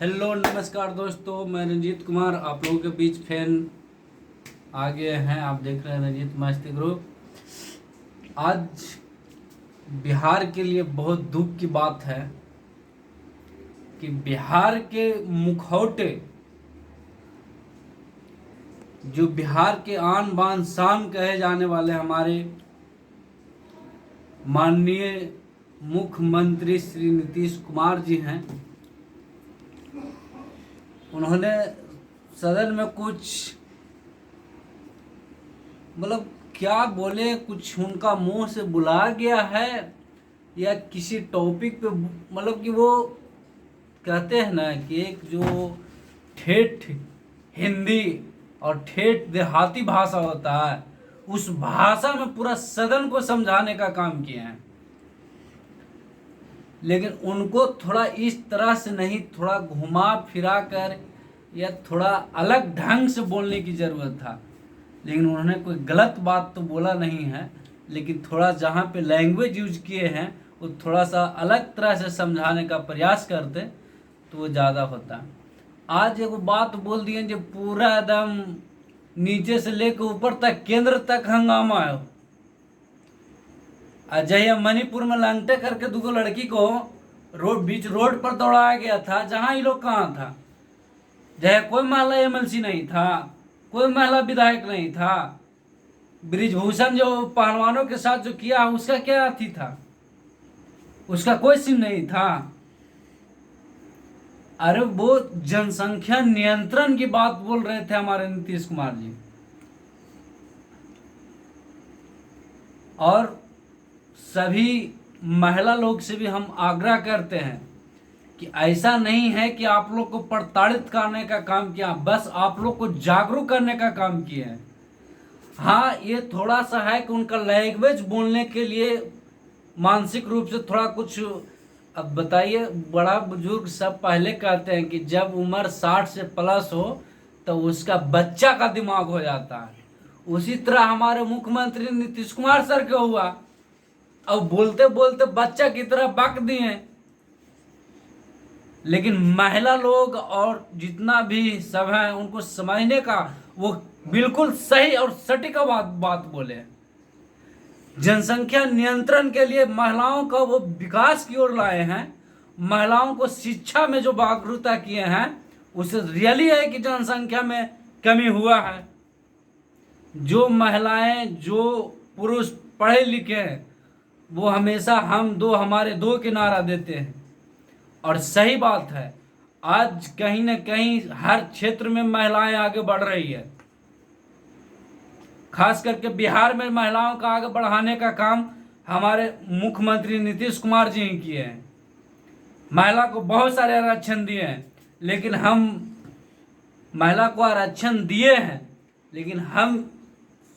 Hello नमस्कार दोस्तों, मैं रंजीत कुमार आप लोगों के बीच फैन आ गए हैं। आप देख रहे हैं रंजीत मस्ती ग्रुप। आज बिहार के लिए बहुत दुख की बात है कि बिहार के मुखौटे, जो बिहार के आन बान शान कहे जाने वाले हमारे माननीय मुख्यमंत्री श्री नीतीश कुमार जी हैं, उन्होंने सदन में कुछ क्या बोले, कुछ उनका मुंह से बुलाया गया है या किसी टॉपिक पे, कि वो कहते हैं ना कि एक जो ठेठ हिंदी और ठेठ देहाती भाषा होता है, उस भाषा में पूरा सदन को समझाने का काम किए हैं। लेकिन उनको थोड़ा इस तरह से नहीं, थोड़ा घुमा फिरा कर या थोड़ा अलग ढंग से बोलने की ज़रूरत था। लेकिन उन्होंने कोई गलत बात तो बोला नहीं है, लेकिन थोड़ा जहाँ पे लैंग्वेज यूज किए हैं वो थोड़ा सा अलग तरह से समझाने का प्रयास करते तो वो ज़्यादा होता। आज एक बात बोल दिए जो पूरा एकदम नीचे से लेकर ऊपर तक, केंद्र तक हंगामा है। अजय मणिपुर में लंगटे करके दो लड़की को बीच रोड पर दौड़ाया गया था, जहां ये लोग कहाँ था। जय कोई महिला एमएलसी नहीं था, कोई महिला विधायक नहीं था। ब्रिजभूषण जो पहलवानों के साथ जो किया उसका क्या अथी था, उसका कोई सीन नहीं था। अरे वो जनसंख्या नियंत्रण की बात बोल रहे थे हमारे नीतीश कुमार जी। और सभी महिला लोग से भी हम आग्रह करते हैं कि ऐसा नहीं है कि आप लोग को प्रताड़ित करने का काम किया, बस आप लोग को जागरूक करने का काम किया है। हाँ, ये थोड़ा सा है कि उनका लैंग्वेज बोलने के लिए मानसिक रूप से थोड़ा कुछ। अब बताइए, बड़ा बुजुर्ग सब पहले कहते हैं कि जब उम्र 60 से प्लस हो तो उसका बच्चा का दिमाग हो जाता है। उसी तरह हमारे मुख्यमंत्री नीतीश कुमार सर के हुआ। अब बोलते बोलते बच्चा की तरह बक दिए। लेकिन महिला लोग और जितना भी सब है उनको समझने का, वो बिल्कुल सही और सटीक बात बोले। जनसंख्या नियंत्रण के लिए महिलाओं का वो विकास की ओर लाए हैं, महिलाओं को शिक्षा में जो जागरूकता किए हैं, उससे रियली है कि जनसंख्या में कमी हुआ है। जो महिलाएं, जो पुरुष पढ़े लिखे हैं, वो हमेशा हम दो, हमारे दो के नारा देते हैं। और सही बात है, आज कहीं न कहीं हर क्षेत्र में महिलाएं आगे बढ़ रही है। खास करके बिहार में महिलाओं का आगे बढ़ाने का काम हमारे मुख्यमंत्री नीतीश कुमार जी ही किए हैं। महिला को बहुत सारे आरक्षण दिए हैं, लेकिन हम महिला को आरक्षण दिए हैं, लेकिन हम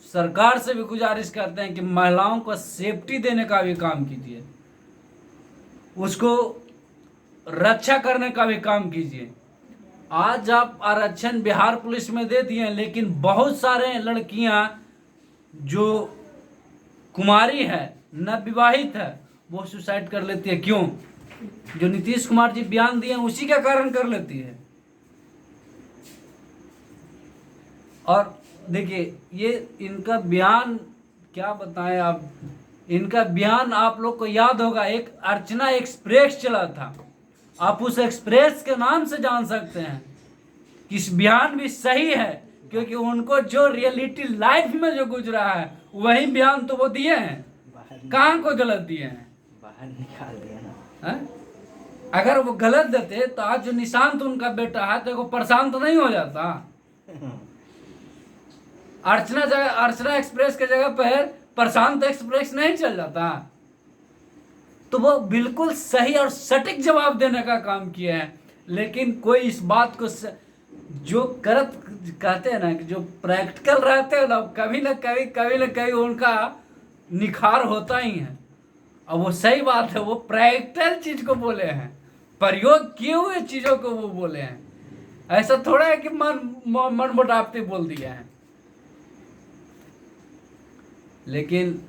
सरकार से भी गुजारिश करते हैं कि महिलाओं को सेफ्टी देने का भी काम कीजिए, उसको रक्षा करने का भी काम कीजिए। आज आप आरक्षण बिहार पुलिस में दे दिए, लेकिन बहुत सारे लड़कियां जो कुमारी है, नवविवाहित है, वो सुसाइड कर लेती है। क्यों? जो नीतीश कुमार जी बयान दिए उसी के कारण कर लेती है। और देखिए, ये इनका बयान क्या बताएं आप, इनका बयान आप लोग को याद होगा, एक अर्चना एक्सप्रेस चला था, आप उस एक्सप्रेस के नाम से जान सकते हैं। इस बयान भी सही है, क्योंकि उनको जो रियलिटी लाइफ में जो गुजरा है वही बयान तो वो दिए हैं। कहाँ को गलत दिए हैं? बाहर निकाल दिया ना। अगर वो गलत देते तो आज जो निशांत उनका बेटा है तो वो परेशान तो नहीं हो जाता। अर्चना एक्सप्रेस के जगह पर प्रशांत एक्सप्रेस नहीं चल जाता। तो वो बिल्कुल सही और सटीक जवाब देने का काम किया है। लेकिन कोई इस बात को जो कहते हैं ना कि जो प्रैक्टिकल रहते हैं ना, कभी न कभी उनका निखार होता ही है। और वो सही बात है, वो प्रैक्टिकल चीज को बोले हैं, प्रयोग किए हुए चीजों को वो बोले हैं। ऐसा थोड़ा है कि मन मोटापते बोल दिया है। लेकिन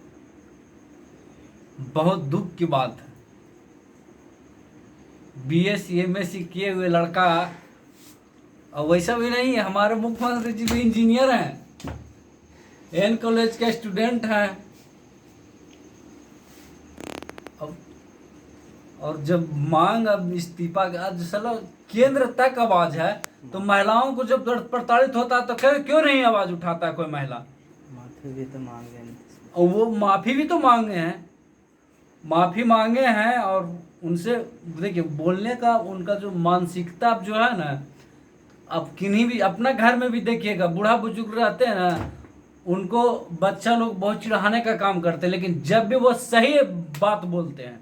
बहुत दुख की बात है BSc MSc किए हुए लड़का, और वैसा भी नहीं है, हमारे मुख्यमंत्री जी भी इंजीनियर हैं, एन कॉलेज के स्टूडेंट हैं। और जब मांग अब इस्तीफा का चलो केंद्र तक आवाज है, तो महिलाओं को जब प्रताड़ित होता है तो क्यों नहीं आवाज उठाता है कोई महिला? माफी भी तो मांगे हैं। और वो माफी भी तो मांगे हैं, माफी मांगे हैं। और उनसे देखिए बोलने का उनका जो मानसिकता जो है ना, अब किन्हीं भी अपना घर में भी देखिएगा, बूढ़ा बुजुर्ग रहते हैं ना, उनको बच्चा लोग बहुत चिढ़ाने का काम करते हैं, लेकिन जब भी वो सही बात बोलते हैं।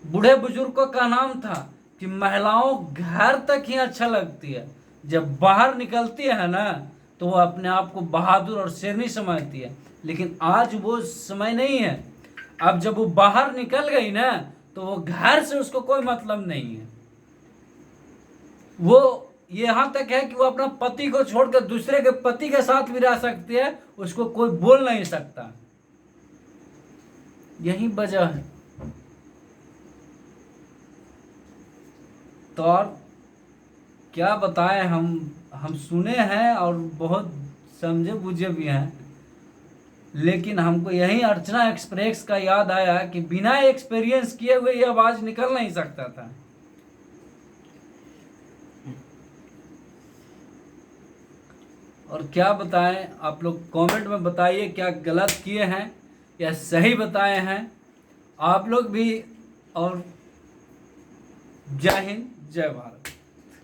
बूढ़े बुजुर्गों का नाम था कि महिलाओं घर तक ही अच्छा लगती है, जब बाहर निकलती है ना तो वो अपने आप को बहादुर और शेरनी समझती है। लेकिन आज वो समय नहीं है। अब जब वो बाहर निकल गई ना तो वो घर से उसको कोई मतलब नहीं है। वो यहाँ तक है कि वो अपना पति को छोड़कर दूसरे के पति के साथ भी रह सकती है, उसको कोई बोल नहीं सकता। यही वजह है। तो और क्या बताएं, हम सुने हैं और बहुत समझे बुझे भी हैं, लेकिन हमको यही अर्चना एक्सप्रेस का याद आया कि बिना एक्सपीरियंस किए हुए ये आवाज निकल नहीं सकता था। और क्या बताएं, आप लोग कमेंट में बताइए क्या गलत किए हैं या सही बताए हैं आप लोग भी। और जय हिंद जय भारत।